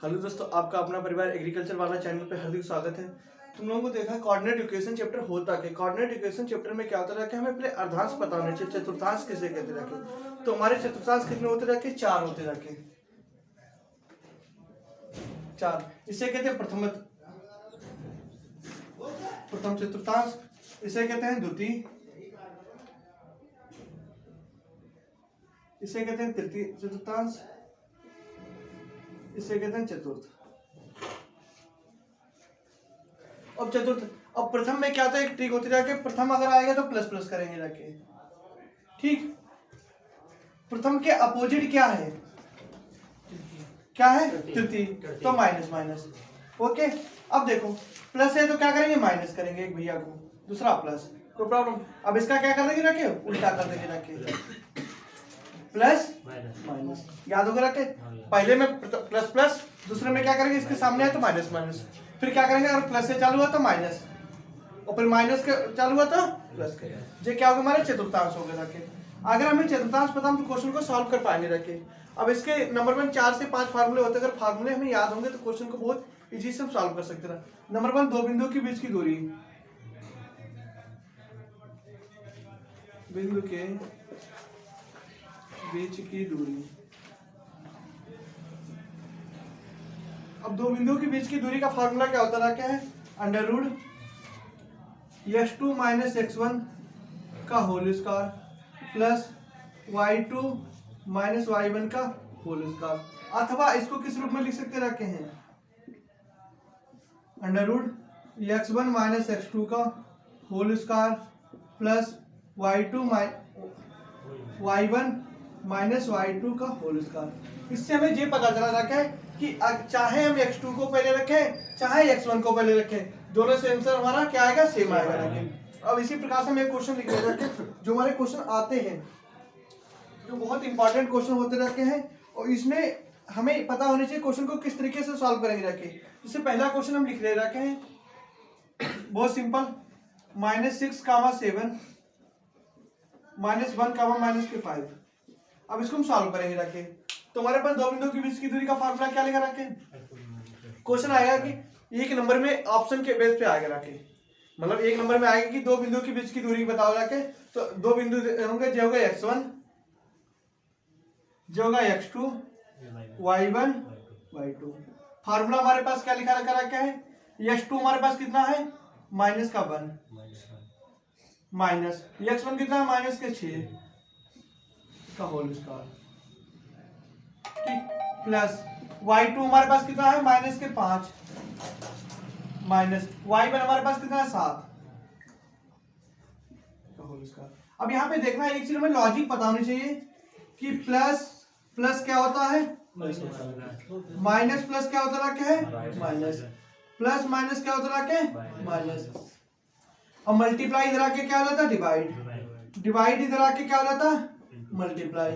Hello दोस्तों, आपका अपना परिवार एग्रीकल्चर वाला चैनल पे हार्दिक स्वागत है। तुम लोगों को देखा कोऑर्डिनेट इक्वेशन चैप्टर होता है। कोऑर्डिनेट इक्वेशन चैप्टर में क्या होता है कि हमें पहले अर्धांश पता होने चाहिए, चतुर्थांश किसे कहते रखे। तो हमारे चतुर्थांश कितने होते रखे? 4 होते रखे, 4। इसे कहते हैं प्रथम चतुर्थांश, इसे कहते हैं द्वितीय, इसे कहते हैं तृतीय चतुर्थांश, इसे कहते हैं चतुर्थ। अब प्रथम में क्या होता है, एक ट्रिक होती है, प्रथम अगर आएगा तो प्लस प्लस करेंगे जाके। ठीक, प्रथम के अपोजिट क्या है? क्या है? तृतीय, तो माइनस माइनस। ओके, अब देखो प्लस है तो क्या करेंगे? माइनस करेंगे एक भैया को, दूसरा प्लस, कोई प्रॉब्लम। अब इसका क्या कर देंगे रखे? उल्टा कर देंगे रखे, प्लस माइनस। याद होगा रखे? पहले में प्लस प्लस, दूसरे में क्या करेंगे? इसके सामने है तो माइनस माइनस। फिर क्या करेंगे? अगर प्लस से चालू हुआ तो माइनस, और फिर माइनस के चालू हुआ तो प्लस के। ये क्या होगा? हमारे चतुर्थांश हो गए रखे। अगर हमें चतुर्थांश पता हम तो क्वेश्चन को सॉल्व कर पाएंगे रखे। अब इसके नंबर 1 4 से 5 फार्मूले होते हैं। अगर फार्मूले हमें याद होंगे तो क्वेश्चन को बहुत इजी से हम सॉल्व कर सकते हैं। नंबर 1, दो बिंदु के बीच की दूरी, बिंदु के बीच की दूरी। अब दो बिंदु के बीच की दूरी का फार्मूला क्या होता है? क्या है? Under root x2 minus x1 का whole square plus y2 minus y1 का होल स्क्वायर। अथवा इसको किस रूप में लिख सकते रखे हैं? Under root x1 minus x2 का whole square plus y1 minus y2 का होल स्क्वायर। इससे हमें ये पता चला रखा है कि चाहे हम x2 को पहले रखें चाहे x1 को पहले रखें, दोनों से आंसर हमारा क्या आएगा? सेम आएगा रखें। अब इसी प्रकार से हम एक क्वेश्चन लिख रहे हैं जो हमारे क्वेश्चन आते हैं, जो बहुत इंपॉर्टेंट क्वेश्चन होते रहते हैं, और इसमें हमें पता होनी चाहिए क्वेश्चन को किस तरीके से सॉल्व करेंगे रखे। जैसे पहला क्वेश्चन हम लिख ले रखे हैं, बहुत सिंपल, -6, 7 -1, -5। अब इसको हम सॉल्व करेंगे रखे। तो हमारे पास दो बिंदु के बीच की दूरी का फार्मूला क्या लिखा रखे? क्वेश्चन आएगा कि एक नंबर में ऑप्शन के बेस पे आएगा रखे, मतलब एक नंबर में आएगा कि दो बिंदु के बीच की दूरी बताओ रखे। तो दो बिंदु होंगे, जो होगा x1, जो होगा x2, y1, y2। फार्मूला हमारे पास क्या लिखा रखा है? x2 हमारे पास कितना है? -1, माइनस x1 कितना है? -6 का होल स्क्वायर, ठीक, प्लस y2 हमारे पास कितना है? -5, माइनस y1 हमारे पास कितना है? 7 का होल स्क्वायर। अब यहाँ पे देखना एक चीज हमें लॉजिक पता होनी चाहिए कि प्लस प्लस क्या होता है? माइनस प्लस क्या होता है? माइनस प्लस माइनस क्या होता है? माइनस। और मल्टीप्लाई इधर आके क्या हो जाता है? डिवाइड। डिवाइड इधर आके क्या हो जाता है? मल्टीप्लाई।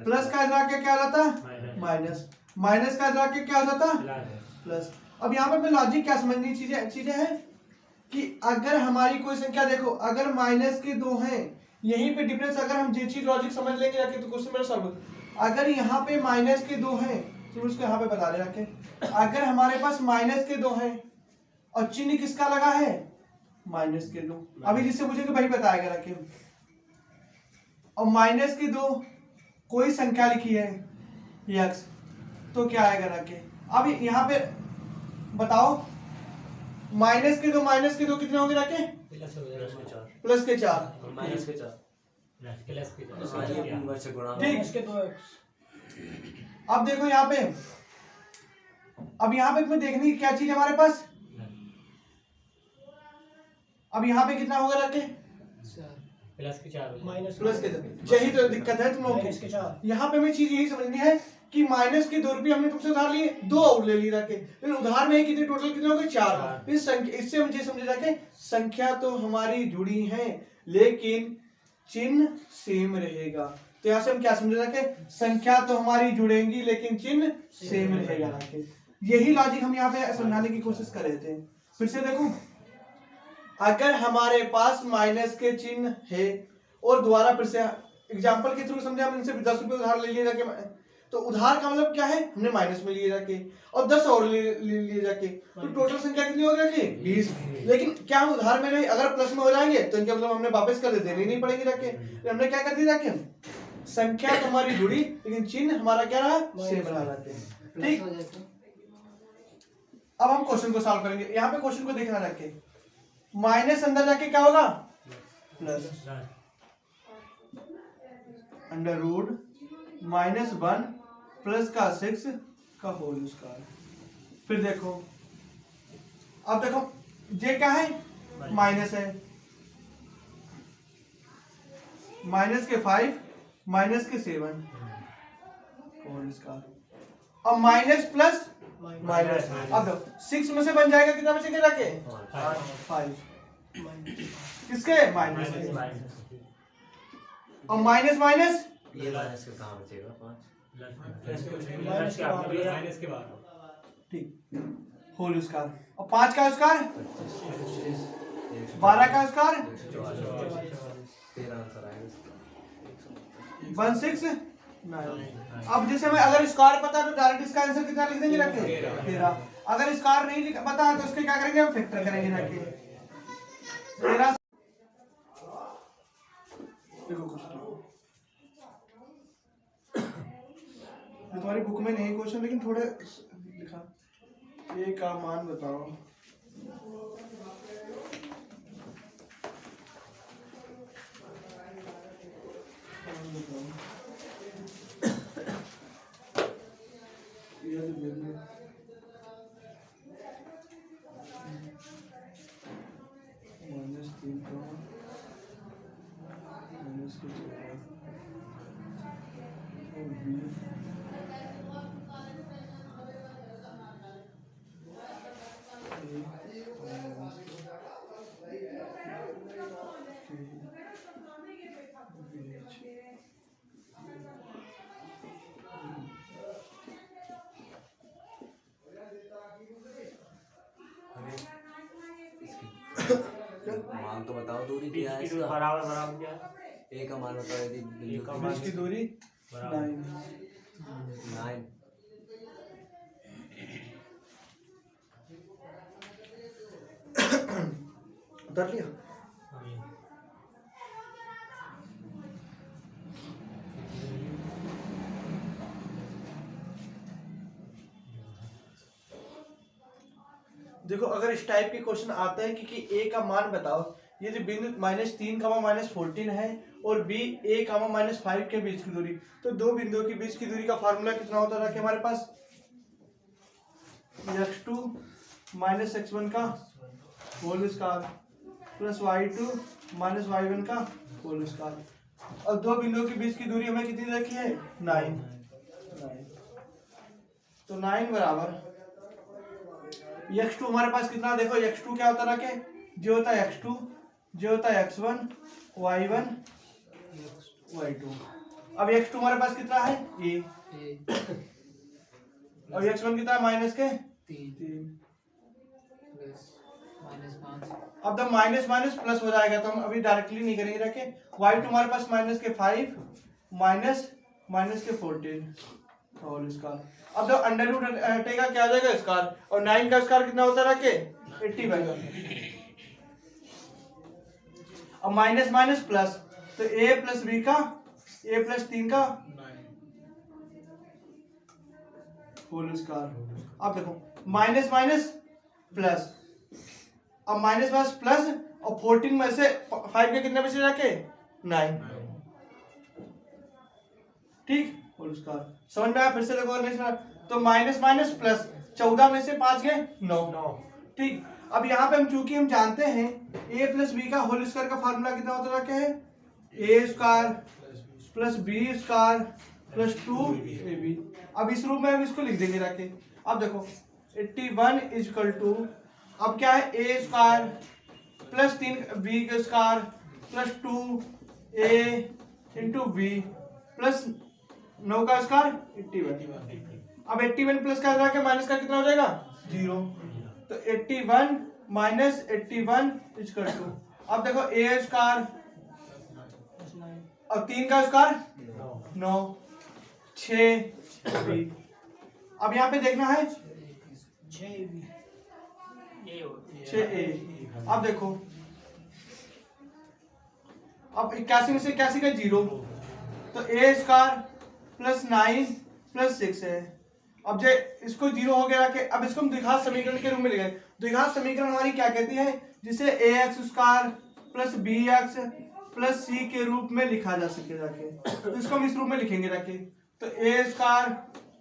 प्लस का इधर आके क्या हो जाता है? माइनस। माइनस का इधर आके क्या हो जाता है? प्लस। अब यहाँ पर लॉजिक क्या समझनी चीजें हैं कि अगर हमारी कोई संख्या, देखो अगर माइनस के 2 हैं, यहीं पे डिफरेंस, अगर हम ये चीज लॉजिक समझ लेंगे रखे तो क्वेश्चन मेरा सॉल्व। अगर यहाँ पे माइनस के 2 हैं तो उसको यहाँ पे बता दे रखे। अगर हमारे पास माइनस के 2 हैं और चिन्ह किसका लगा है? -2। अभी जिससे पूछेंगे वही बताएगा रखे। और -2 कोई संख्या लिखी है x, तो क्या आएगा रखे? अब यहाँ पे बताओ, -2 कितने होंगे रखे? प्लस के 4, ठीक। अब देखो यहाँ पे, अब यहाँ पे तुम्हें देखने की क्या चीज है हमारे पास? अब यहाँ पे कितना होगा रखे? प्लस के 4, प्लस के 4। यही तो दिक्कत है तुम लोगों की। यहाँ पे हमें चीज यही समझनी है कि -2 हमने तुमसे उधार लिए, 2 और ले ली रखे, फिर उधार में कितने टोटल कितने हो गए? 4। इस संख्या, इससे हम ये समझ रखे संख्या तो हमारी जुड़ी है लेकिन चिन्ह सेम रहेगा। तो यहाँ से हम क्या समझ रखे? संख्या तो हमारी जुड़ेंगी लेकिन चिन्ह सेम रहेगा रखे। यही लॉजिक हम यहाँ पे समझाने की कोशिश कर रहे थे। फिर से देखो, अगर हमारे पास माइनस के चिन्ह है, और दोबारा फिर से एग्जांपल के थ्रू समझे, हम इनसे 10 रुपए उधार ले लिए जाके, तो उधार का मतलब क्या है, हमने माइनस में लिए जाके और 10 और लिए जाके, तो टोटल संख्या कितनी हो जाएगी 20। लेकिन क्या हम उधार में नहीं, अगर प्लस में हो जाएंगे तो इनका मतलब हमने वापस कर देने नहीं पड़ेंगे जाके, तो हमने क्या कर दिया जाके, संख्या तो हमारी जुड़ी लेकिन चिन्ह हमारा क्या रहा, सेम रहा जाके। ठीक, अब हम क्वेश्चन को सॉल्व करेंगे। यहाँ पे क्वेश्चन को देखना जाके, माइनस अंदर जाके क्या होगा प्लस, अंडर रूट -1 प्लस का 6 का होल स्क्वायर। फिर देखो, अब देखो ये क्या है, माइनस है, माइनस के 5 माइनस के 7 होल स्क्वायर। अब माइनस प्लस माइनस, अब देखो 6 में से बन जाएगा कितना बचेगा जाके 5, किसके माइनस के, और माइनस माइनस ये माइनस का कहाँ बचेगा 5 माइनस के बाद ठीक, होल स्क्वायर, और 5 का स्क्वायर 12 का स्क्वायर 13 आंसर आएगा 169। अब जैसे हमें अगर स्क्वायर पता है तो डायरेक्ट इसका आंसर कितना लिख देंगे रखे 13। अगर स्क्वायर नहीं पता है तो उसके क्या करेंगे, हम फैक्टर करेंगे रखे 13। देखो क्वेश्चन तुम्हारी बुक में नहीं क्वेश्चन, लेकिन थोड़े लिखा, ए का मान बताओ। -3 का माइनस के 14 और बी मान तो बताओ दूरी क्या है इसका, बराबर बराबर क्या है, ए का मान बताओ यदि बिंदु का के मान बीच की दूरी 9। 9 उतर लिया। देखो अगर इस टाइप के क्वेश्चन आते हैं कि ए का मान बताओ, ये जो बिंदु -3 -14 है और बी a -5 के बीच की दूरी, तो दो बिंदुओं के बीच की दूरी का फार्मूला कितना होता था कि हमारे पास x2 - x1 का whole square plus y2 - y1 का होल स्क्वायर, और दो बिंदुओं के बीच की दूरी हमें कितनी रखी है 9। तो 9 बराबर x2 हमारे पास कितना, देखो x2 क्या होता रखे, जो होता है x2, जो होता है x1 y1 y2। अब x2 हमारे पास कितना है a, और x1 कितना है माइनस के 3 अब जब माइनस माइनस प्लस हो जाएगा तो हम अभी डायरेक्टली नहीं करेंगे रखे, y2 हमारे पास -5 माइनस के 14 होल स्क्वायर। अब जब अंडर रूट हटेगा क्या आ जाएगा स्क्वायर, और 9 का स्क्वायर कितना होता है रखे 81। अब माइनस माइनस प्लस, तो a प्लस b का a प्लस 3 का होल स्क्वायर। अब देखो माइनस माइनस प्लस, अब माइनस माइनस प्लस, और 14 में से 5 के कितने बचे रखे 9, ठीक होल स्क्वायर। समझ में आया, फिर से देखो अगर नहीं समझ तो माइनस माइनस प्लस, 14 में से 5 गए 9, ठीक। अब यहाँ पे हम चूंकि हम जानते हैं a प्लस बी का होल स्क्वायर का फार्मूला कितना होता क्या है, a square plus b square plus 2ab। अब इस रूप में हम इसको लिख देंगे रखे। अब देखो 81 इज इक्वल टू, अब क्या है a स्क्वायर प्लस 3b का square plus 2a into b plus 9 का स्क्वायर 81। अब 81 प्लस का के माइनस का कितना हो जाएगा 0, तो 81 माइनस 81 इक्वल टू, अब देखो a स्क्वायर और 3 का स्क्वायर 9, 6 बी। अब यहाँ पे देखना है 6a। अब देखो, अब 81 में से 81 का 0, तो a स्क्वायर प्लस 9 प्लस 6 है। अब जो इसको 0 हो गया रखे, अब इसको हम द्विघात समीकरण के रूप में लिखे। द्विघात समीकरण हमारी क्या कहती है, जिसे ax square plus bx plus c के रूप में लिखा जा सके रखे। तो इसको हम इस रूप में लिखेंगे रखे, तो a square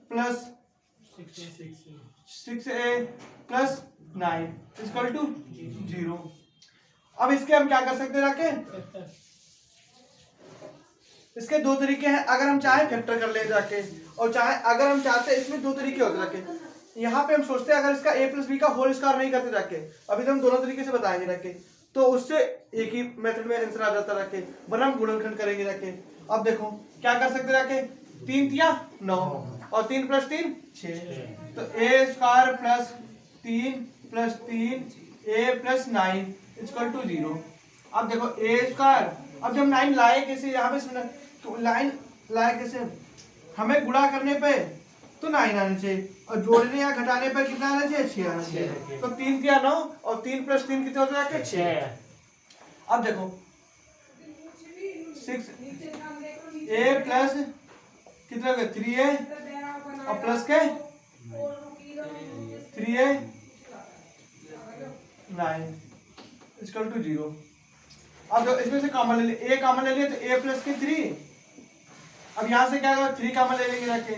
plus 6a plus 9 equal to 0। अब इसके हम क्या कर सकते हैं रखे, इसके दो तरीके हैं। अगर हम चाहे फैक्टर कर ले जाके, और चाहे अगर हम चाहते हैं, इसमें दो तरीके होते रखे। यहाँ पे हम सोचते हैं अगर इसका a प्लस बी का होल स्क्वायर नहीं करते जाके, अभी तो हम दोनों तरीके से बताएंगे रखे, तो उससे एक ही मेथड में आंसर आ जाता रखे, वरना हम गुणनखंड करेंगे रखे। अब देखो क्या कर सकते रखे, 3 तिया 9 और 3 प्लस 3 6, तो a square plus 3 plus 3 a plus 9 equal to 0। अब देखो a स्क्वायर, अब जब 9 लाए कैसे, यहाँ पे तो लाइन लाए कैसे, हमें गुणा करने पे तो 9 आना चाहिए, और जोड़ने या घटाने पर कितना आना चाहिए, 6 आना चाहिए। तो 3 तिया 9 और 3 प्लस 3 कितने होते हैं, 6। अब देखो 6a प्लस कितने हो गए, 3a और प्लस के 3a 9 इक्वल टू 0। अब इसमें से कॉमन ले लिए, a कॉमन ले लिए तो a प्लस के 3। अब यहाँ से क्या होगा, 3 कॉमन ले लेंगे रखे,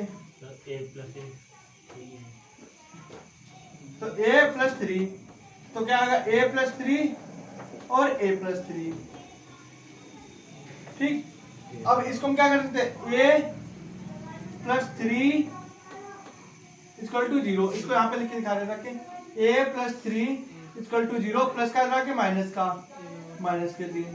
तो a प्लस 3, तो क्या होगा a प्लस 3 और a प्लस 3। ठीक, अब इसको हम क्या कर सकते हैं, a प्लस 3 इक्वल टू 0। इसको यहाँ पे लिख के दिखा रहे रखे, a plus 3 equal to 0, plus का रखे माइनस का, माइनस के 3।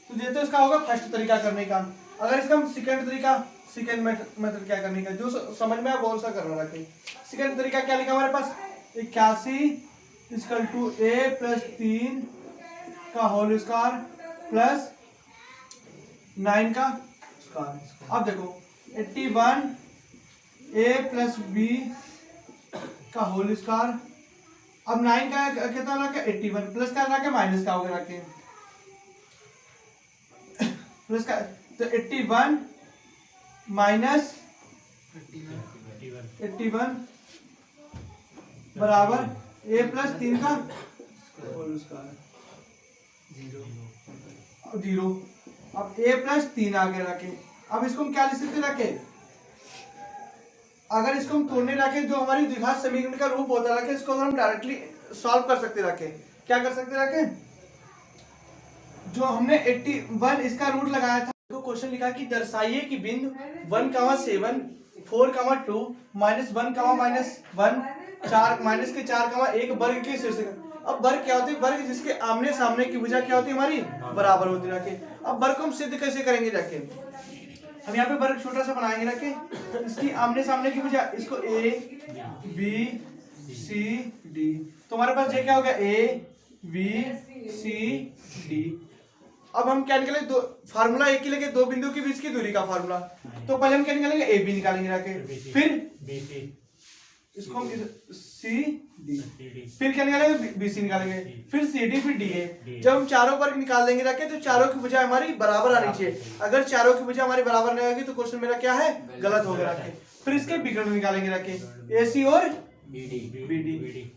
तो ये तो इसका होगा फर्स्ट तरीका करने का। अगर इसका हम सेकंड तरीका, सेकंड मेथड क्या करने का, जो समझ में आए वो सा करना रखे। सेकंड तरीका क्या लिखा हमारे पास, 81 इक्वल टू a प्लस 3 का होल स्क्वायर प्लस 9 का स्क्वायर। अब देखो 81 a प्लस b का होल स्क्वायर, अब 9 का कितना रखे, 81 प्लस का रखे माइनस का होगा रखे, प्लस का, तो 81 माइनस 81 बराबर a प्लस 3 का होल स्क्वायर 0। अब a प्लस 3 आगे रखे। अब इसको हम क्या लिख सकते रखे, अगर इसको हम तोड़ने रखे, जो हमारी द्विघात समीकरण का रूप होता रखे, इसको हम डायरेक्टली सॉल्व कर सकते रखे। क्या कर सकते रखे, जो हमने 81 इसका रूट लगाया था, तो क्वेश्चन लिखा कि दर्शाइए कि बिंदु 1,7 4,2 -1, -1 माइनस के 4, 1 वर्ग के शीर्ष। अब वर्ग क्या होती है, वर्ग जिसके आमने सामने की भुजा क्या होती है हमारी, बराबर होती रखे। अब वर्ग को हम सिद्ध कैसे करेंगे जाके, हम यहाँ पे वर्ग छोटा सा बनाएंगे रखे, इसकी आमने सामने की भुजा, इसको a b c d, तो हमारे पास ये क्या हो गया, a b c d। अब हम क्या निकालेंगे, दो फार्मूला एक ही लेके, दो बिंदु के बीच की दूरी का फार्मूला। तो पहले हम क्या निकालेंगे, ए बी निकालेंगे रखे, फिर इसको हम सी डी, फिर क्या निकालेंगे, बी सी निकालेंगे, फिर सी डी, फिर डी ए। जब हम चारों वर्ग निकाल देंगे रखे, तो चारों की भुजा हमारी बराबर आनी चाहिए। अगर चारों की भुजा हमारी बराबर नहीं होगी तो क्वेश्चन मेरा क्या है, गलत हो गया रखे। फिर इसके विकर्ण निकालेंगे रखे, ए सी और बी डी।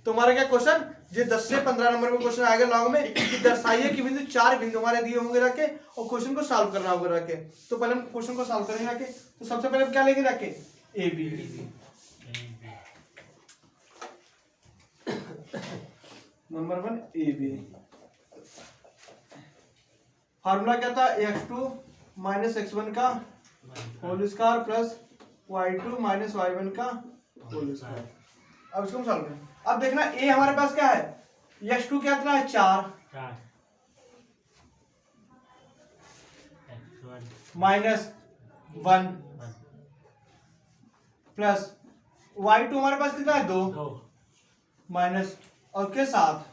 तो हमारा क्या क्वेश्चन, जो 10 से 15 नंबर में क्वेश्चन आएगा लॉग में, कि दर्शाइए कि बिंदु 4 बिंदु हमारे दिए होंगे रखे, और क्वेश्चन को सॉल्व करना होगा रखे। तो पहले हम क्वेश्चन को सॉल्व करेंगे रखे, तो सबसे पहले हम क्या लेंगे रखे, a b. Number 1 a b. Formula क्या था, x2 माइनस x1 का whole square plus y2 minus y1 का होल स्क्वायर। अब इसको हम सॉल्व करें। अब देखना a हमारे पास क्या है, x2 क्या है, 4 माइनस 1 प्लस y2 हमारे पास कितना है, 2 माइनस और के 7।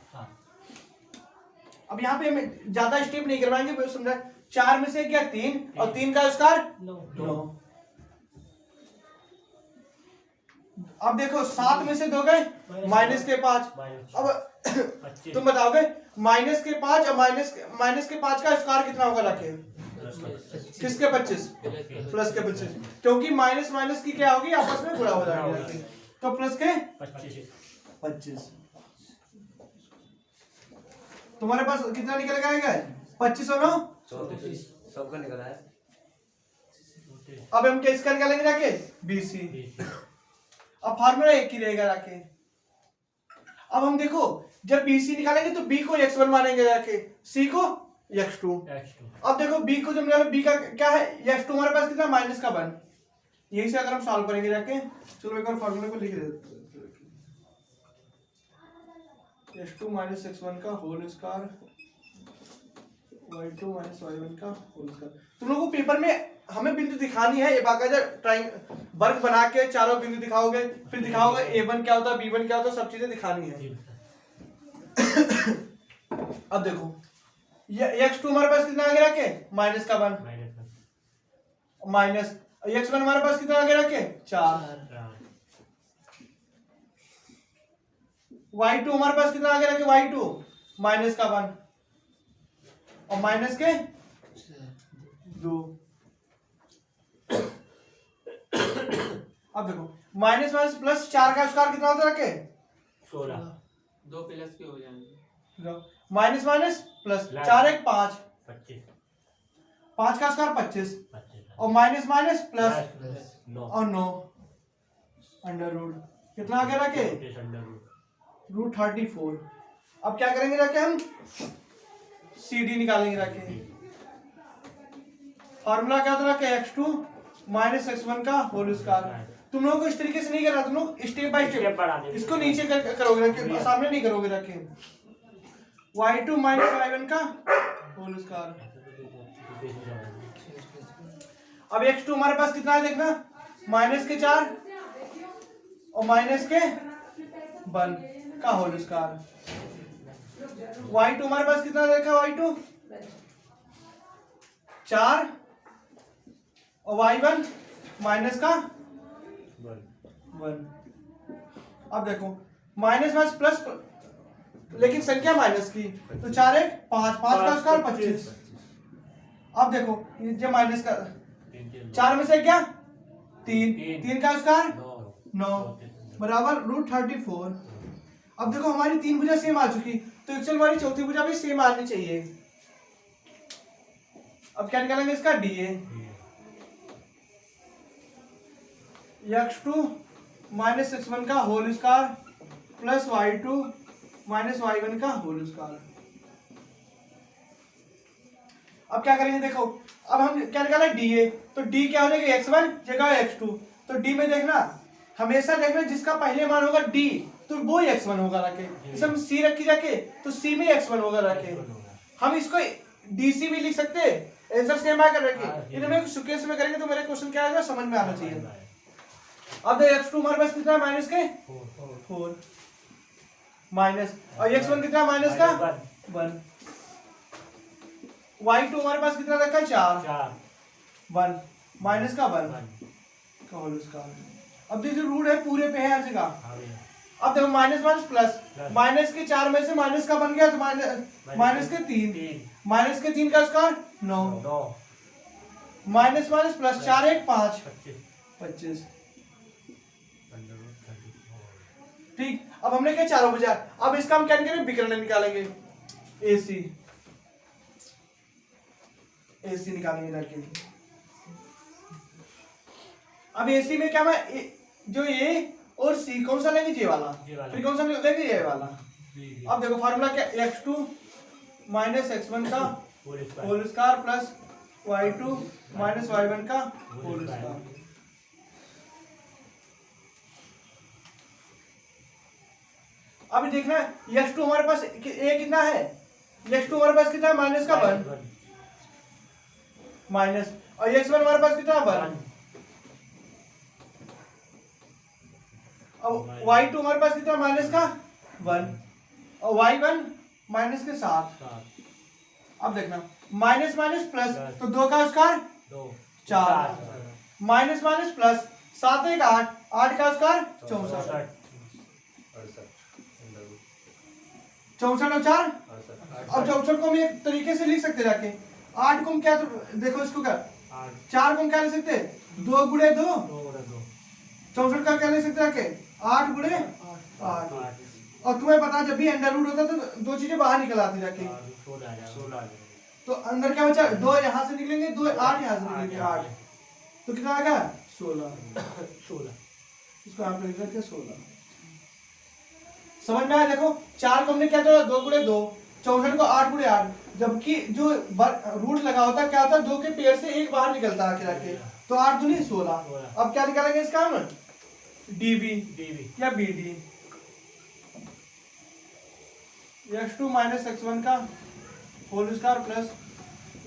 अब यहाँ पे हमें ज्यादा स्टेप नहीं करवाएंगे, समझा, 4 में से क्या 3 और 3 का स्क्वायर 9। अब देखो 7 में से 2 गए माइनस के 5। अब 25 तुम बताओगे माइनस के 5 और माइनस के 5 का स्क्वायर कितना होगा रखे? किसके 25? प्लस के 25, क्योंकि माइनस माइनस की क्या होगी आपस में गुणा हो जाएगी, तो प्लस के 25। तुम्हारे पास कितना निकल आएगा? 25 और 9 34 सबका निकला है। अब हम क्या इसका निकालेंगे जाके? BC। अब फार्मूला एक ही रहेगा जाके। अब हम देखो जब BC निकालेंगे तो B को x1 मानेंगे जाके, C को x2। अब देखो B को जब निकालो, B का क्या है? x2 हमारे पास कितना? माइनस का 1। यही से अगर हम सॉल्व करेंगे जाके, चलो एक बार फार्मूला को लिख देते हैं। x2 माइनस x1 का whole square y2 minus y1 का होल स्क्वायर। तुम लोगों को पेपर में हमें बिंदु दिखानी है, ये बाकायदा वर्ग बना के चारों बिंदु दिखाओगे, फिर दिखाओगे A1 क्या होता है, B1 क्या होता है, सब चीजें दिखानी है। अब देखो ये x2 हमारे पास कितना आगे रखे? माइनस का 1 माइनस x1 हमारे पास कितना आगे रखे? 4। y2 हमारे पास कितना आगे रखे? y2 माइनस का 1 और माइनस के 2। अब देखो माइनस माइनस प्लस 4 का स्क्वायर कितना होता है रखे? 16। 2 प्लस के हो जाएंगे। माइनस माइनस प्लस 4 1 5 25 5 का स्क्वायर 25 और माइनस माइनस प्लस 9 और 9 अंडर रूट कितना आगे रखे? रूट 34। अब क्या करेंगे जाके हम? CD निकालेंगे जाके। फार्मूला क्या होता है? x2 माइनस x1 का होल स्क्वायर। तुम लोगों को इस तरीके से नहीं करना, तुम लोग स्टेप बाय स्टेप इसको नीचे करोगे रखे, सामने नहीं करोगे रखे। y2 माइनस y1 का होल स्क्वायर। अब x2 हमारे पास कितना है देखना? माइनस के 4 और माइनस के 1 का होल स्क्वायर। y2 हमारे पास कितना देखा? y2 4 और y1 माइनस का 1। अब देखो माइनस माइनस प्लस, लेकिन संख्या माइनस की, तो 4 1 5 5 का स्क्वायर 25। अब देखो ये माइनस का 4 में से क्या? 3 का स्क्वायर 9 बराबर रूट 34। अब देखो हमारी 3 भुजा सेम आ चुकी, तो एक्चुअल हमारी चौथी भुजा भी सेम आनी चाहिए। अब क्या निकालेंगे इसका? DA। x2 माइनस x1 का whole square plus y2 minus y1 का होल स्क्वायर। अब क्या करेंगे देखो, अब हम क्या निकाला? DA। तो D क्या हो जाएगा? x1 जगह x2। तो D में देखना, हमेशा देखना जिसका पहले मान होगा D तो वो x1 होगा रखे। इसे हम C रखी जाके तो C में x1 होगा रखे। हम इसको DC भी लिख सकते हैं, आंसर सेम आकर रखे। इनमें सुकेश में करेंगे तो मेरे क्वेश्चन क्या आएगा समझ में आना चाहिए। अब x2 हमारे पास कितना है? माइनस के 4 माइनस, और x1 कितना? माइनस का 1। y2 हमारे पास कितना रखा है? 4 1 माइनस का 1 का होल स्क्वायर। अब देखिए रूट है पूरे पे है हर जगह। अब देखो माइनस माइनस प्लस, माइनस के 4 में से माइनस का बन गया तो माइनस के 3 माइनस के 3 का स्क्वायर 9 माइनस माइनस प्लस 4 1 5 25। ठीक, अब हमने क्या? चारों भुजा। अब इसका हम क्या करेंगे? विकर्ण निकालेंगे। AC निकालेंगे जाके। अब AC में क्या मैं जो A और C कौन सा लेंगे? J वाला। फिर कौन सा लेंगे? A वाला। अब देखो फार्मूला क्या? x2 माइनस x1 का whole square plus y2 minus y1 का होल स्क्वायर। अब देखना x2 हमारे पास A कितना है? x2 हमारे पास कितना है? माइनस का 1 माइनस, और x1 हमारे पास कितना? 1। अब y2 हमारे पास कितना? माइनस का 1 और y1 माइनस के 7। अब देखना माइनस माइनस प्लस, तो 2 का स्क्वायर 4 माइनस माइनस प्लस 7 1 8 8 का स्क्वायर 64, 64 64 और 4। 68 अब 64 को हम एक तरीके से लिख सकते जाके, 8 को हम क्या, तो देखो इसको क्या, 8 4 को हम क्या लिख सकते हैं, 2 गुणे 2, 2 64 का क्या लिख सकते हैं जाके, 8 गुणे 8। 8 और तुम्हें पता है जब भी अंडर रूट होता है तो दो चीजें बाहर निकल आती जाके, 16 आ जाएगा 16 आ जाएगा। तो अंदर क्या बचा, 2 यहाँ से निकलेंगे, 2 8 यहाँ से निकलेंगे, 8 तो कितना आ गया 16। 16 इसको आप लिख देते 16। समझ में आया? देखो 4 को हमने क्या किया, 2 गुणे 2, 64 को 8 गुणे 8, जबकि जो रूट लगा होता है क्या होता है, 2 के पेड़ से एक बाहर निकलता है आके, तो 8 दूनी 16। अब क्या निकालेंगे इसका हम, डीबी डीबी या बीडी, x2 माइनस x1 का whole square plus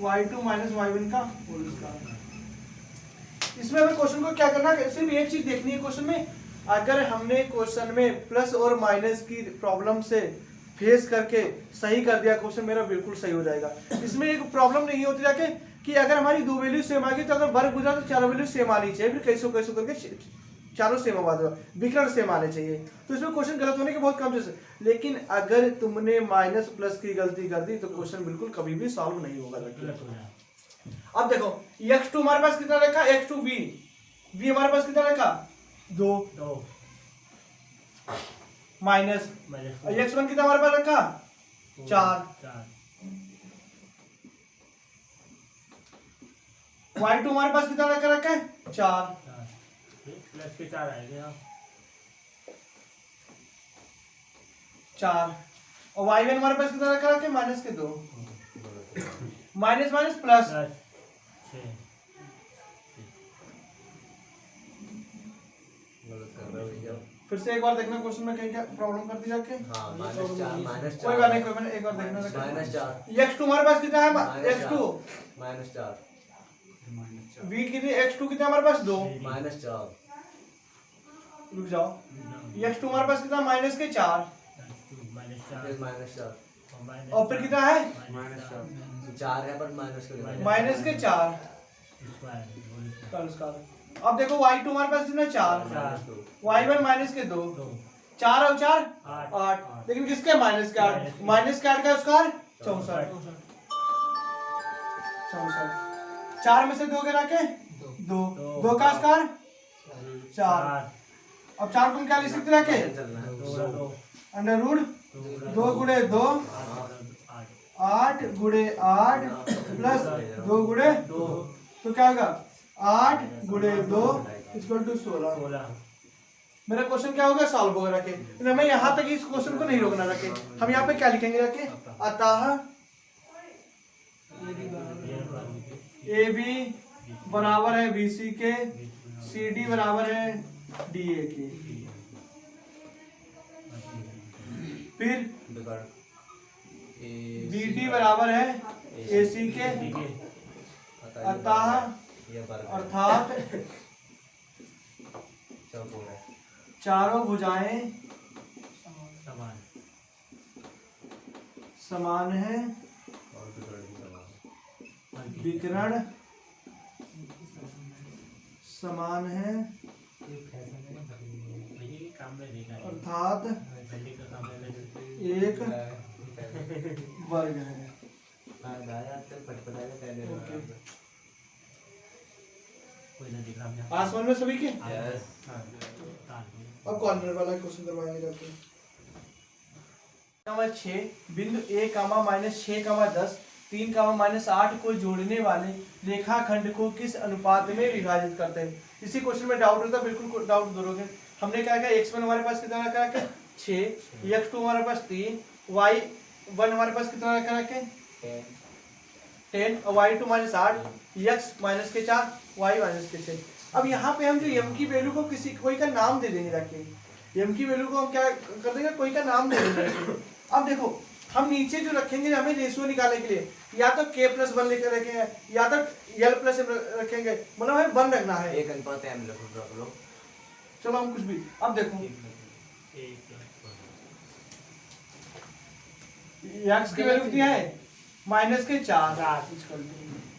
y2 minus y1 का होल स्क्वायर। इसमें हमें क्वेश्चन को क्या करना है, सिर्फ एक चीज देखनी है क्वेश्चन में, अगर हमने क्वेश्चन में प्लस और माइनस की प्रॉब्लम से फेस करके सही कर दिया, क्वेश्चन मेरा बिल्कुल सही हो जाएगा। इसमें एक प्रॉब्लम नहीं होती जाके कि अगर हमारी दो वैल्यू सेम आ गई तो अगर वर्ग गुजरा तो चारों वैल्यू सेम आनी चाहिए, फिर कैसे कैसे करके चारों सेम आवाज विकर्ण सेम आने चाहिए। तो इसमें क्वेश्चन गलत होने के बहुत कम चांसेस, लेकिन अगर तुमने माइनस प्लस की गलती कर दी तो क्वेश्चन बिल्कुल कभी भी सॉल्व नहीं होगा। गलत हो जाएगा। अब देखो x2 हमारे पास कितना रखा, x2v, v हमारे पास कितना रखा 2 2 माइनस माइनस x1 कितना हमारे पास रखा 4, 4 y2 हमारे पास कितना रखा है 4, प्लस के 4 आएंगे हाँ 4, और y1 हमारे पास कितना रखा है माइनस के 2, माइनस माइनस प्लस प्लस 6 गलत कर रहे हो भैया। फिर से एक बार देखना क्वेश्चन में कहीं क्या प्रॉब्लम कर दी जाके। हाँ -4 कोई बात नहीं, कोई बात नहीं, एक बार देखना -4 x2 हमारे पास कितना है x2 -4 v कितनी x2 कितना हमारे पास 2, -4 रुक जाओ x2 हमारे पास कितना माइनस के 4, फिर -4 और फिर कितना है 4 है पर माइनस के माइनस के 4 कल उसका। अब देखो y2 हमारे पास कितना 4, y1 माइनस के 2, 4 और 4 8, लेकिन किसके माइनस के 8, माइनस के 8 का स्क्वायर 64, 4 में से 2 गिरा के 2, 2 का स्क्वायर 4। अब 4 को हम क्या लिख सकते हैं रखे, अंडर रूट 2 गुणे 2 8 गुणे 8 प्लस 2 गुणे 2, तो क्या होगा 8 गुणे 2 इक्वल टू 16। मेरा क्वेश्चन क्या होगा, सॉल्व होगा रखे, हमें यहाँ तक इस क्वेश्चन को नहीं रोकना रखे, हम यहाँ पे क्या लिखेंगे रखे, अतः AB बराबर है BC के, CD बराबर है DA के, फिर BD बराबर है AC के, अतः अर्थात चारों भुजाएं समान है, विकर्ण समान है, अर्थात एक वर्ग है। आसमान में सभी के। अब कॉर्नर वाला क्वेश्चन करवाएंगे जाके। नंबर 6 बिंदु a comma minus 6 comma 10 3 comma minus 8 को जोड़ने वाले रेखाखंड को किस अनुपात में विभाजित करते हैं। इसी क्वेश्चन में डाउट होता है, बिल्कुल डाउट दूर हो गए। हमने क्या किया, x1 हमारे पास कितना रखा है 6, x2 हमारे पास 3, y1 हमारे पास कितना रखा है 10, और y2 माइनस 8, x माइनस के 4, y माइनस के 6। अब यहाँ पे हम जो m की वैल्यू को किसी कोई का नाम दे देंगे जाके, m की वैल्यू को हम क्या कर देंगे, कोई का नाम दे देंगे। अब देखो हम नीचे जो रखेंगे हमें रेशियो निकालने के लिए, या तो k+1 लेकर रखेंगे या तो l+m रखेंगे, मतलब हमें 1 रखना है। 1:m रख लो। चलो हम कुछ भी, अब देखो x की वैल्यू कितनी है माइनस के 4,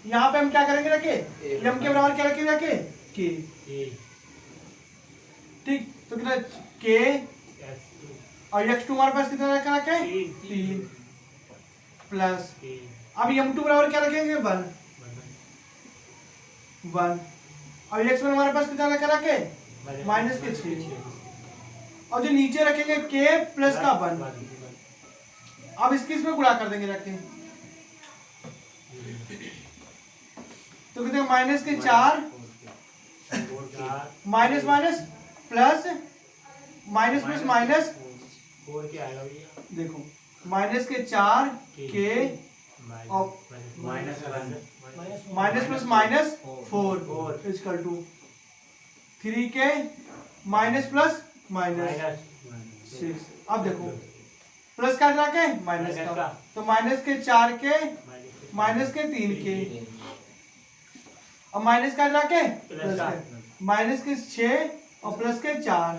यहाँ पे हम क्या करेंगे रखे, m के बराबर क्या रखेंगे रखे k, ठीक, तो कितना के और x2 हमारे पास कितना रखा है 3 प्लस अब m2 बराबर क्या रखेंगे 1 और x1 हमारे पास कितना रखा है माइनस के 6 और जो नीचे रखेंगे k प्लस का 1। अब इसकी इसमें गुणा कर देंगे रखें तो कितने माइनस के 4 minus minus plus minus plus minus 4 क्या आएगा भैया? देखो माइनस के 4 के और minus plus minus 4 equal to 3 के माइनस प्लस माइनस 6। अब देखो प्लस का के माइनस का तो माइनस के 4 के माइनस के 3 के और माइनस का के प्लस के माइनस के 6 और प्लस के 4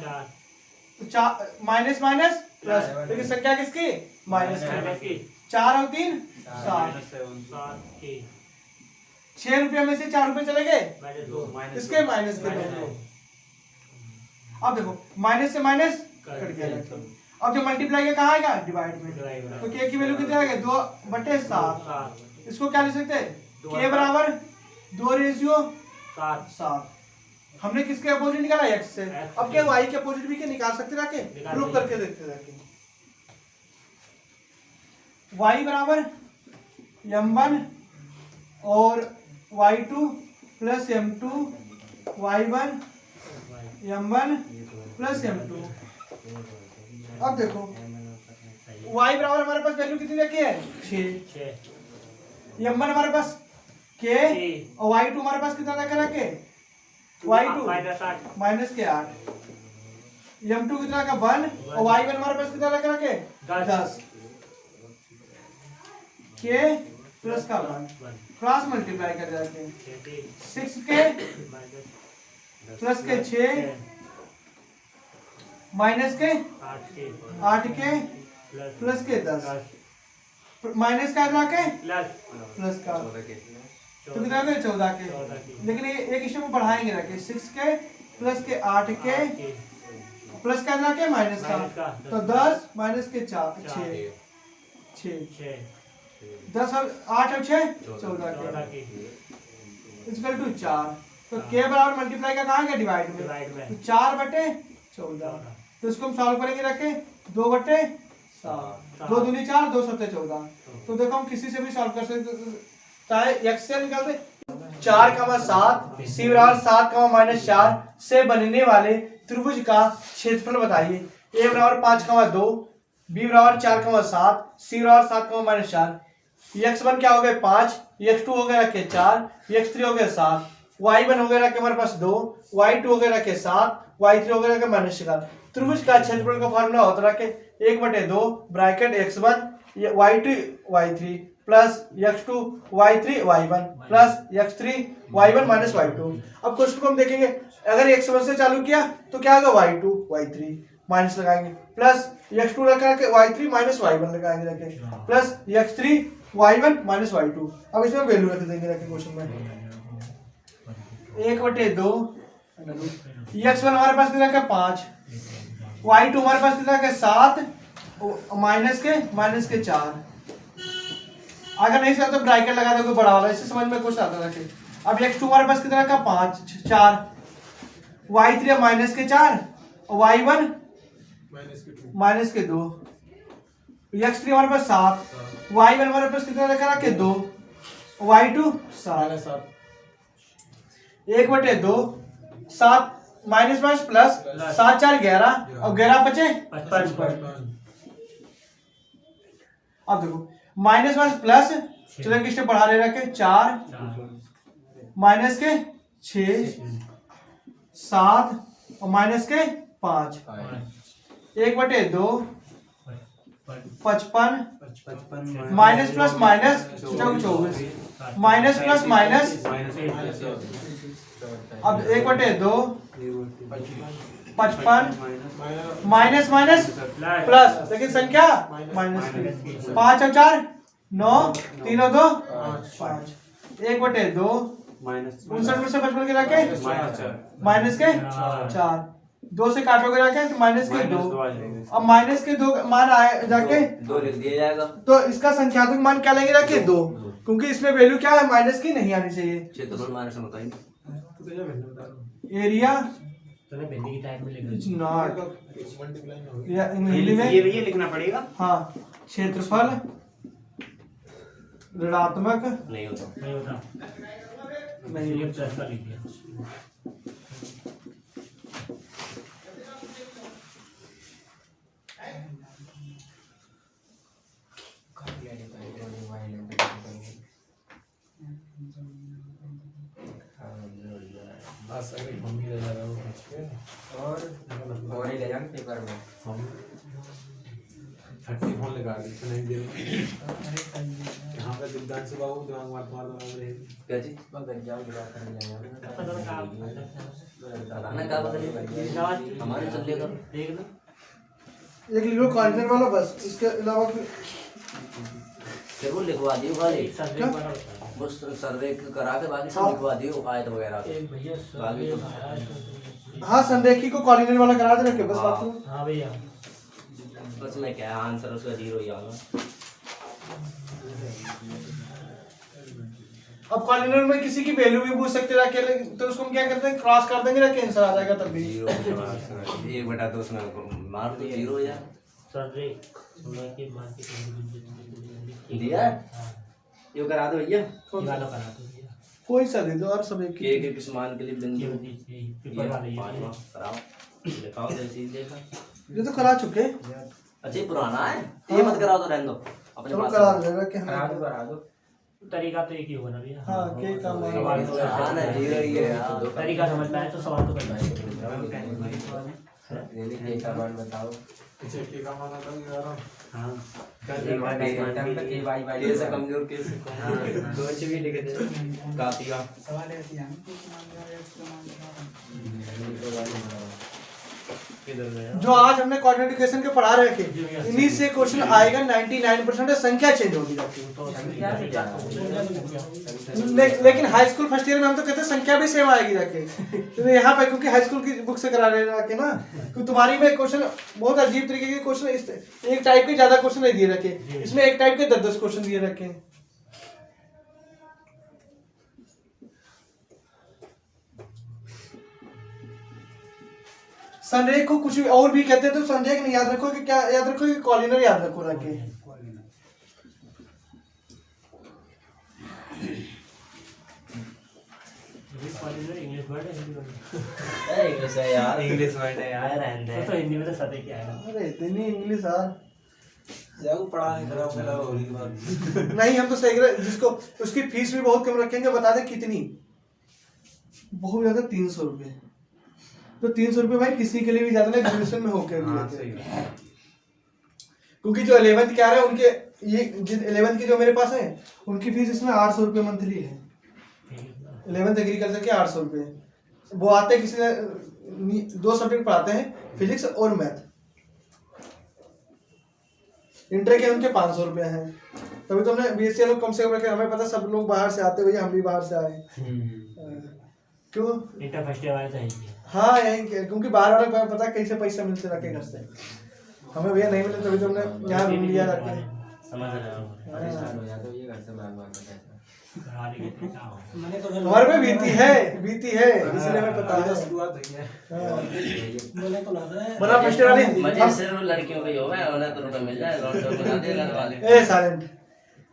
तो 4 माइनस माइनस प्लस लेकिन संख्या किसकी माइनस की 4 और 3 7 6 रुपये में से 4 रुपये चले गए इसके माइनस के 2। अब देखो माइनस से माइनस कट गया। अब जो मल्टीप्लाई का कहाँ आएगा डिवाइड में तो के की वैल्यू कितनी आएगी 2/7। इसको क्या लिख सकते हैं के बराबर 2:7। हमने किसके अपोजिट निकाला x से। अब क्या y के अपोजिट भी क्या निकाल सकते रखे प्रूव करके देखते रखे y बराबर m1 और y2 plus m2 y1 m1 plus m2। अब देखो y बराबर हमारे पास वैल्यू कितनी रखी है 6 m1 हमारे पास k और y2 हमारे पास कितना रखा रखे y2 माइनस के 8 m2 कितना का 1 और y1 हमारे पास कितना रखा रखे 10 k प्लस का 1 क्रॉस मल्टीप्लाई कर जाते हैं 6 के प्लस के 6 माइनस के 8 के प्लस के 10 माइनस का के प्लस का तो कितना के 14 के लेकिन ये एक स्टेप में बढ़ाएंगे रखे 6 के प्लस के 8 के प्लस का के माइनस का तो 10 माइनस के 4 6 10 और 8 और 6 14 के इक्वल टू 4 तो के बराबर मल्टीप्लाई का कहाँ गया डिवाइड में तो 4/14 तो इसको हम सॉल्व करेंगे रखे 2/7 2 दूनी 4 2 सत्ते 14 तो देखो हम किसी से भी सॉल्व कर सकते चाहे x से निकालते 4,7 c बराबर 7,-4 से बनने वाले त्रिभुज का क्षेत्रफल बताइए। a बराबर 5,2 b बराबर 4,7 c बराबर 7,-4 x1 क्या हो गए 5 x2 हो गया रखे 4 x3 हो गया 7 y1 हो गया रखे हमारे पास 2 y2 हो गया रखे 7 y3 हो गया रखे -4। त्रिभुज का क्षेत्रफल का फॉर्मूला होता रखे 1/2 bracket x1 y2 y3 plus x2 y3 y1 plus x3 y1 minus y2। अब क्वेश्चन को हम देखेंगे अगर x1 से चालू किया तो क्या होगा y2 y3 माइनस लगाएंगे प्लस x2 लगा के y3 माइनस y1 लगाएंगे रखे plus x3 y1 minus y2। अब इसमें वैल्यू रख देंगे रखे क्वेश्चन में 1/2 x1 हमारे पास कितना है 5 y2 हमारे पास कितना है 7 माइनस के 4 अगर नहीं सर तो ब्रैकेट लगा दो बड़ा वाला इससे समझ में कुछ आता रखे। अब x2 हमारे पास कितना का 5 4 y3 माइनस के 4 और y1 माइनस के 2 x3 हमारे पास 7 y1 हमारे पास कितना रखा रखे 2 y2 7 1/2 7 माइनस माइनस प्लस 7 4 11 और 11 बचे 55। अब देखो माइनस माइनस प्लस चलो एक स्टेप बढ़ा ले रखे 4 माइनस के 6 7 और माइनस के 5 1/2 55 minus plus minus 24 minus plus minus अब 1/2 55 माइनस माइनस प्लस लेकिन संख्या माइनस 5 और 4 9 3 और 2 5 1/2 59 में से 55 के रखे माइनस के 4 2 से काटोगे जाके तो माइनस के 2। -2 आ जाएंगे। अब माइनस के 2 मान आए जाके 2 लिख दिया जाएगा। तो इसका संख्यात्मक मान क्या लेंगे जाके 2, क्योंकि इसमें वैल्यू क्या है माइनस की नहीं आनी चाहिए। क्षेत्रफल माइनस में बताइए। तो क्या बनने बता रहा हूँ। एरिया तूने भिंडी की टाइप में लिख इट्स दिया। नॉट मल्टीप्लाई ना हो। या इन हिंदी में ये भैया लिखना पड़ेगा। हाँ क्षेत्रफल ऋणात्मक नहीं होता। नहीं होता। नहीं ये प्लस का लिख दिया। बस अगर मम्मी ले जा रहा हूँ और ही ले जाएंगे पेपर में। हम 30 फोन लगा दी तो नहीं दे यहाँ पे दिग्दान से बाबू दिमाग मार रहे हैं। क्या चीज? एग्जाम की बात करने जाएंगे। बनाना क्या बताइए? हमारे चल लेगा। देख लो। एक लिखो कॉन्टेंट वाला बस, इसके अलावा फिर वो लिखवा दियो खाली। सर्वे वाला बता। वो सर्वे करा के बाकी सब लिखवा दियो आयत वगैरह। एक भैया बाकी तो हाँ संरेखी को कॉलिनेट वाला करा दे रखे बस बात खत्म। हाँ भैया बस में क्या आंसर उसका 0 ही आना। अब कॉलिनेट में किसी की वैल्यू भी पूछ सकते रखे, तो उसको हम क्या करते हैं क्रॉस कर देंगे रखे आंसर आ जाएगा तब भी। 1/2 उसमें मार दो 0 यार। सर्वे के मार्केट दिया यो करा दो भैया। वाला करा दो भैया। कोई सा दे दो और सब एक के किस मान के लिए बिंदु पेपर वाले ये पांचवा कराओ लिखाओ जैसे देखा। ये तो करा चुके। अच्छा ये पुराना है ये मत कराओ तो रहने दो अपने चलो पास। करा देगा कि करा दो। तरीका तो एक ही होगा ना भैया। हाँ के का मान सवाल तो हाँ ना 0 ही है यार। तरीका समझ में आए तो सवाल तो करना है। ये का मान बताओ। अच्छा के का मान आता है यार। हाँ के से कमजोर के से दो अच्छे भी लिखे थे काफी का जो आज हमने कोऑर्डिनेट इक्वेशन के पढ़ा रहे थे, इन्हीं से क्वेश्चन आएगा 99% संख्या चेंज होगी जाती है। लेकिन हाई स्कूल फर्स्ट ईयर में हम तो कहते हैं संख्या भी सेम आएगी जाके, तो यहाँ पे क्योंकि हाई स्कूल की बुक से करा रहे जाके ना, क्योंकि तुम्हारी में क्वेश्चन बहुत अजीब तरीके के क्वेश्चन, एक टाइप के ज्यादा क्वेश्चन नहीं दिए रखे, इसमें एक टाइप के 10-10 क्वेश्चन दिए रखे हैं। संरेख को कुछ और भी कहते हैं, तो संरेख नहीं याद रखो कि क्या याद रखो कि कॉलिनर याद रखो रखे। इंग्लिश वर्ड है हिंदी वर्ड इंग्लिश है यार। इंग्लिश वर्ड है यार। है तो हिंदी में तो सतह क्या है। अरे इतनी इंग्लिश यार जाओ पढ़ा नहीं करा मेरा होली के बाद। नहीं हम तो सही कर जिसको उसकी फीस भी बहुत कम रखेंगे, बता दें कितनी, बहुत ज्यादा 300 रुपये। तो 300 रुपये भाई किसी के लिए भी ज्यादा नहीं, ग्रेजुएशन में होकर क्योंकि जो 11th क्या रहे उनके ये 11th की जो मेरे पास है उनकी फीस इसमें 800 रुपये मंथली है। 11th एग्रीकल्चर के 800 रुपये। वो आते किसी ने 2 सब्जेक्ट पढ़ाते हैं, फिजिक्स और मैथ। इंटर के उनके 500 रुपये हैं। तभी तो हमने बीएससी लोग कम से कम रखे, हमें पता सब लोग बाहर से आते हुए, हम भी बाहर से आए। क्यों? इंटर फर्स्ट ईयर वाले तो यही है। हाँ यही, क्योंकि बाहर वाले को पता कैसे पैसे मिलते रखे घर से, हमें भैया नहीं मिले तभी तो हमने यहाँ रूम लिया रखे। समझ रहा हूँ। ये घर से बार-बार हमारे पे बीती है इसलिए हमें पता है। बना फर्स्ट ईयर वाले मजे सिर्फ लड़कियों के होगा, उन्हें तो रुपए मिल जाए, लौट बना दे घर वाले। ए साइलेंट,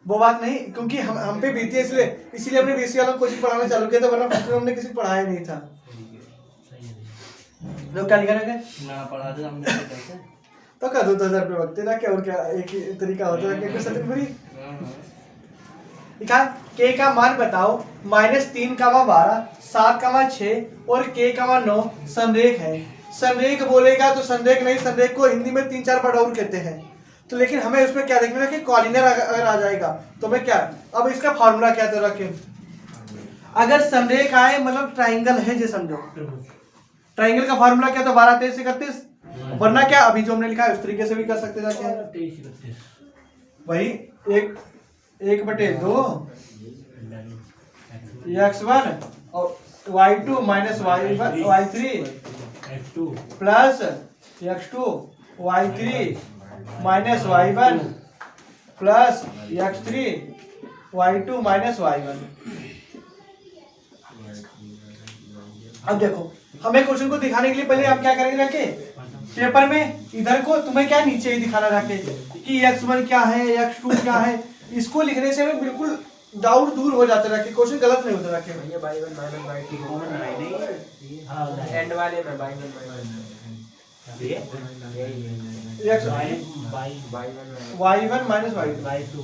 वो बात नहीं, क्योंकि हम पे बीती है इसीलिए हमने बीसी वालों को कोचिंग पढ़ाना चालू किया था, वरना फर्स्ट ईयर हमने किसी को पढ़ाया नहीं था। लोग क्या लिखा रखे ना पढ़ा दे हमने कैसे तो कर दो 2000 रुपये वक्त ना, क्या और क्या एक ही तरीका होता है क्या सत्य पूरी लिखा। के का मान बताओ -3, 12, 7, 6 और k, 9 संरेख है। संरेख बोलेगा तो संरेख नहीं, संरेख को हिंदी में 3-4 वर्ड और कहते हैं। तो लेकिन हमें उसमें क्या देखना है कि कॉलिनर अगर आ जाएगा तो मैं क्या, अब इसका फार्मूला क्या तो रखे, अगर संरेख आए मतलब ट्राइंगल है जो समझो, ट्राइंगल का फार्मूला क्या, तो 12, 23, 31, वरना क्या अभी जो हमने लिखा है उस तरीके से भी कर सकते जाके हैं वही 1/2 x1 और y2 - y3 x2 plus x2 y3 minus y1 plus x3 y2 minus y1। अब देखो हमें क्वेश्चन को दिखाने के लिए पहले आप क्या करेंगे रखे पेपर में, इधर को तुम्हें क्या नीचे ही दिखाना रखे कि x1 क्या है x2 क्या है। इसको लिखने से हमें बिल्कुल डाउट दूर हो जाते रखे, क्वेश्चन गलत नहीं होते रखे। ये y1 माइनस y2 कॉमन है नहीं, हां एंड वाले में y1 y1 minus y2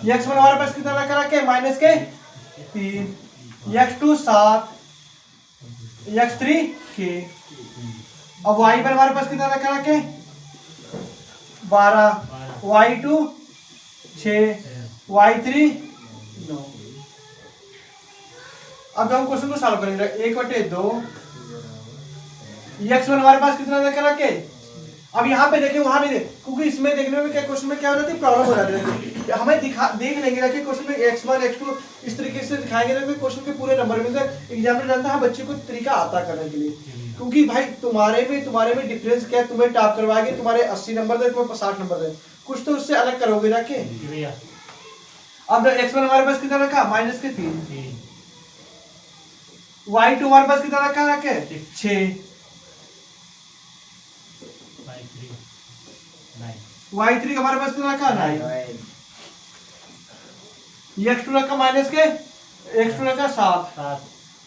x1 हमारे पास कितना रखा रखे माइनस के 3, x2 7, x3 के। अब y1 हमारे पास कितना रखा रखे 12, y2 6, y3 9। अब हम क्वेश्चन को सॉल्व करेंगे 1/2 x1 हमारे पास कितना रखा रखे। अब यहाँ पे देखें वहां नहीं देख, क्योंकि इसमें देखने में क्या क्वेश्चन में क्या हो जाती है प्रॉब्लम हो जाती है। हमें देख लेंगे रखे क्वेश्चन में x1 x2 इस तरीके से दिखाएंगे ना क्वेश्चन के पूरे नंबर में। एग्जामिनर जानता है बच्चे को तरीका आता करने के लिए, क्योंकि भाई तुम्हारे में डिफरेंस क्या है, तुम्हें टॉप करवाएंगे, तुम्हारे 80 नंबर दे, तुम्हें 60 नंबर दे, कुछ तो उससे अलग करोगे ना के। अब x1 हमारे पास कितना रखा माइनस के 3, y2 हमारे पास कितना रखा रखे 6, y3 हमारे पास कितना रखा 9, x2 रखा माइनस के x2 रखा 7,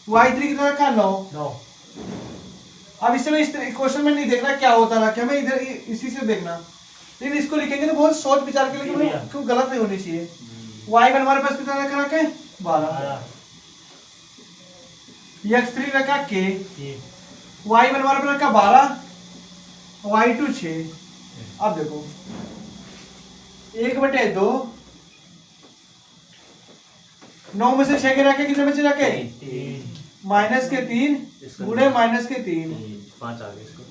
y3 कितना रखा 9। अब इसमें इस क्वेश्चन में नहीं देखना क्या होता रहा, हमें इधर इसी से देखना, लेकिन इसको लिखेंगे तो बहुत सोच विचार के लिए, क्यों गलत नहीं होनी चाहिए। y1 हमारे पास कितना रखा रखे 12, x3 रखा k, y1 हमारे पास रखा 12, y2 6। अब देखो 1/2 9 में से 6 के रखे कितने बचे रखे माइनस के 3 गुणे माइनस के 3 5 आ गए इसको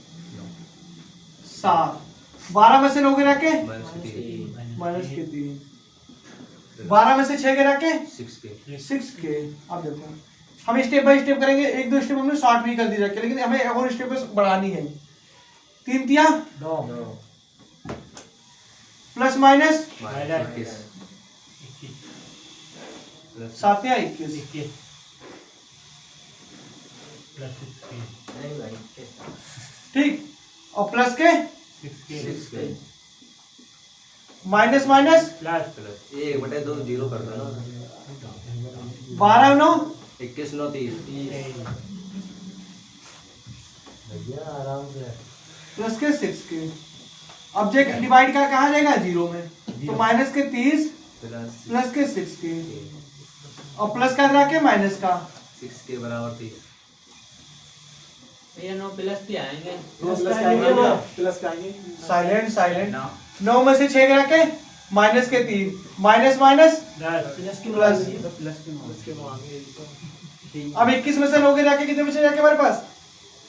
7, 12 में से 9 के रखे माइनस के 3, 12 में से 6 के रखे 6 के। अब देखो हम स्टेप बाय स्टेप करेंगे, एक दो स्टेप हमने शॉर्ट भी कर दी रखे, लेकिन हमें और स्टेप बढ़ानी है। 3 तिया 9 प्लस माइनस 7 या 21 ठीक, और प्लस के 6 माइनस माइनस प्लस 1/2 जीरो कर दो ना, 12 9 21 9 30 प्लस के 6 के। अब जे डिवाइड का कहाँ जाएगा 0 में, तो माइनस के 30 प्लस के 6 के, और प्लस का रखे माइनस का 6 के बराबर 30। ये 9 प्लस भी आएंगे, प्लस का आएंगे साइलेंट 9 में से 6 रखे माइनस के 3 माइनस माइनस प्लस के प्लस। प्लस के वो आगे अब 21 में से 9 के रखे कितने बचे जाके हमारे पास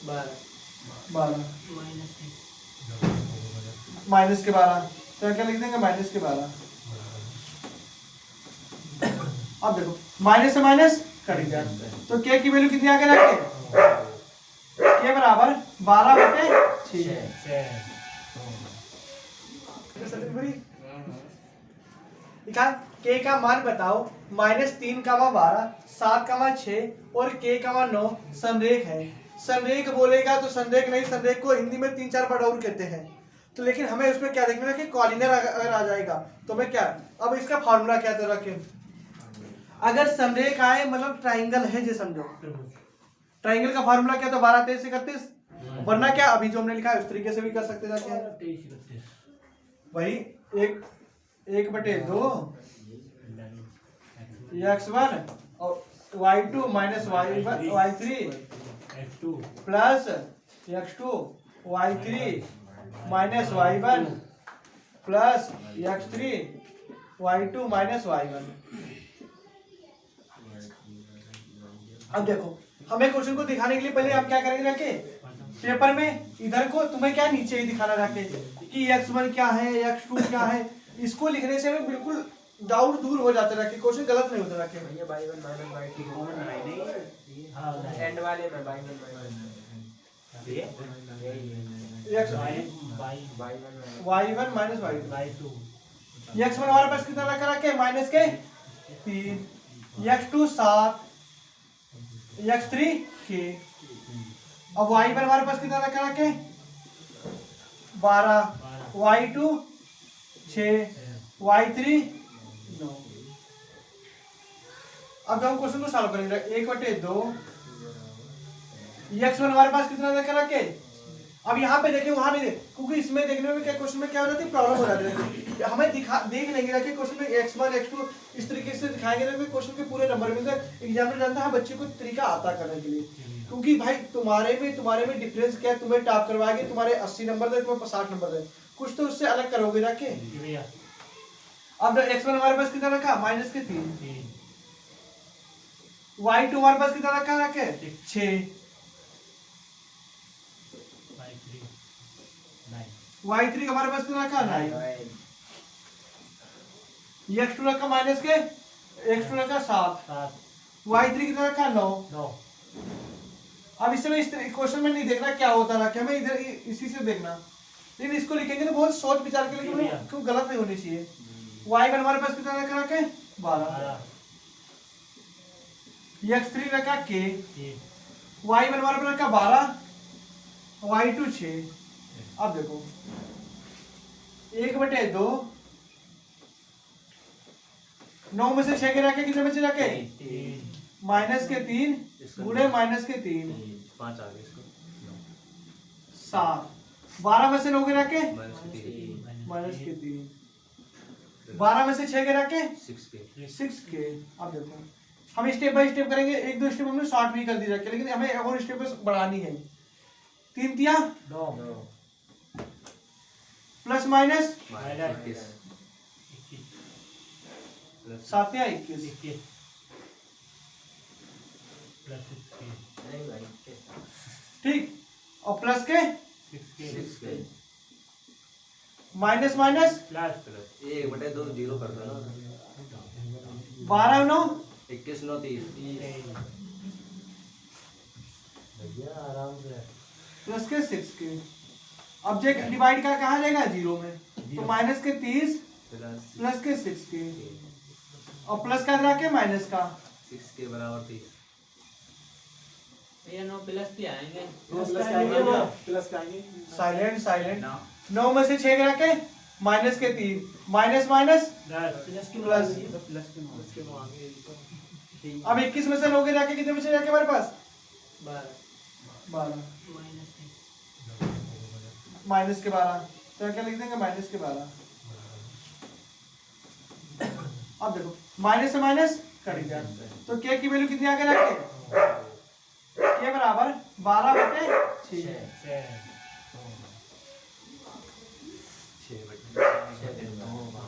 12 माइनस के 12, तो क्या लिख देंगे माइनस के 12। अब देखो माइनस से माइनस कट गया, तो के की वैल्यू कितनी आगे रखे के बराबर 12/6। के का मान बताओ -3, 12, 7, 6 और k, 9 संरेख है। संरेख बोलेगा तो संरेख नहीं, संरेख को हिंदी में 3-4 वर्ड और कहते हैं। तो लेकिन हमें उसमें क्या देखना है कि कॉलिनर अगर आ जाएगा तो मैं क्या, अब इसका फॉर्मूला क्या तो रखे, अगर संरेख आए मतलब ट्राइंगल है जो समझो, ट्राइंगल का फॉर्मूला क्या तो 12 23 31, वरना क्या अभी जो हमने लिखा है उस तरीके से भी कर सकते थे क्या, वही 1/2 x1 और y2 minus y3 plus x2 y3 minus y1 plus x3 y2 minus y1। अब देखो हमें क्वेश्चन को दिखाने के लिए पहले आप क्या करेंगे रखे पेपर में, इधर को तुम्हें क्या नीचे ही दिखाना रखे कि x1 क्या है x2 क्या है। इसको लिखने से हमें बिल्कुल डाउट दूर हो जाते रखे, क्वेश्चन गलत नहीं होते रखे। ये y1 माइनस y2 कॉमन है नहीं, हां एंड वाले में y1 x y1 minus y2 x1 हमारे पास कितना रखा रखे माइनस के 3, x2 7, x3 6। अब y1 हमारे पास कितना रखा रखे 12, y2 6, y3 9। अब हम क्वेश्चन को सॉल्व करेंगे 1/2 x1 हमारे पास कितना रखा रखे। अब यहाँ पे देखें वहां नहीं देख, क्योंकि इसमें देखने में क्या क्वेश्चन में क्या हो जाती है प्रॉब्लम हो जाती है। हमें देख लेंगे रखे क्वेश्चन में x1 x2 इस तरीके से दिखाएंगे ना क्वेश्चन के पूरे नंबर मिलते हैं। एग्जामिनर जानता है बच्चे को तरीका आता करने के लिए, क्योंकि भाई तुम्हारे में डिफरेंस क्या है, तुम्हें टॉप करवाएंगे, तुम्हारे 80 नंबर दे, तुम्हें 60 नंबर दे, कुछ तो उससे अलग करोगे जाके। अब x1 हमारे पास कितना रखा माइनस के 3, y2 हमारे पास कितना रखा रखे 6, y3 हमारे पास कितना रखा 9, x2 रखा माइनस के x2 रखा 7, y3 कितना रखा 9। अब इसमें इस क्वेश्चन में नहीं देखना क्या होता ना, क्या हमें इधर इसी से देखना, लेकिन इसको लिखेंगे तो बहुत सोच विचार के लिए क्यों गलत नहीं होनी चाहिए। y1 हमारे पास कितना रखा रखे 12, x3 रखा k, y1 हमारे पास रखा 12, y2 6। अब देखो 1/2 9 में से 6 के रखे कितने बचे रखे माइनस के 3 गुणे माइनस के 3 5 आ गए इसको 7। 12 में से 9 के रखे माइनस के 3, 12 में से 6 के रखे 6 के। अब देखो हम स्टेप बाय स्टेप करेंगे, एक दो स्टेप हमने शॉर्ट भी कर दी रखे, लेकिन हमें और स्टेप बढ़ानी है। 3 तिया 9 प्लस माइनस 7 या 21 ठीक, और प्लस के माइनस माइनस 1/2 जीरो कर दो ना 12 9 21 9 30 प्लस के 6 के। अब जे डिवाइड का कहाँ जाएगा 0 में, तो माइनस के 30 प्लस के 6 के, और प्लस का रखे माइनस का 6 के बराबर 30। ये 9 प्लस भी आएंगे, प्लस का आएंगे साइलेंट 9 में से 6 के रखे माइनस के 3 माइनस माइनस प्लस। अब 21 में से 9 के रखे कितने बचे जाके हमारे पास 12 माइनस के 12, तो क्या लिख देंगे माइनस के 12। अब देखो माइनस से माइनस कट गया, तो के की वैल्यू कितनी आगे रखे के बराबर 12/6।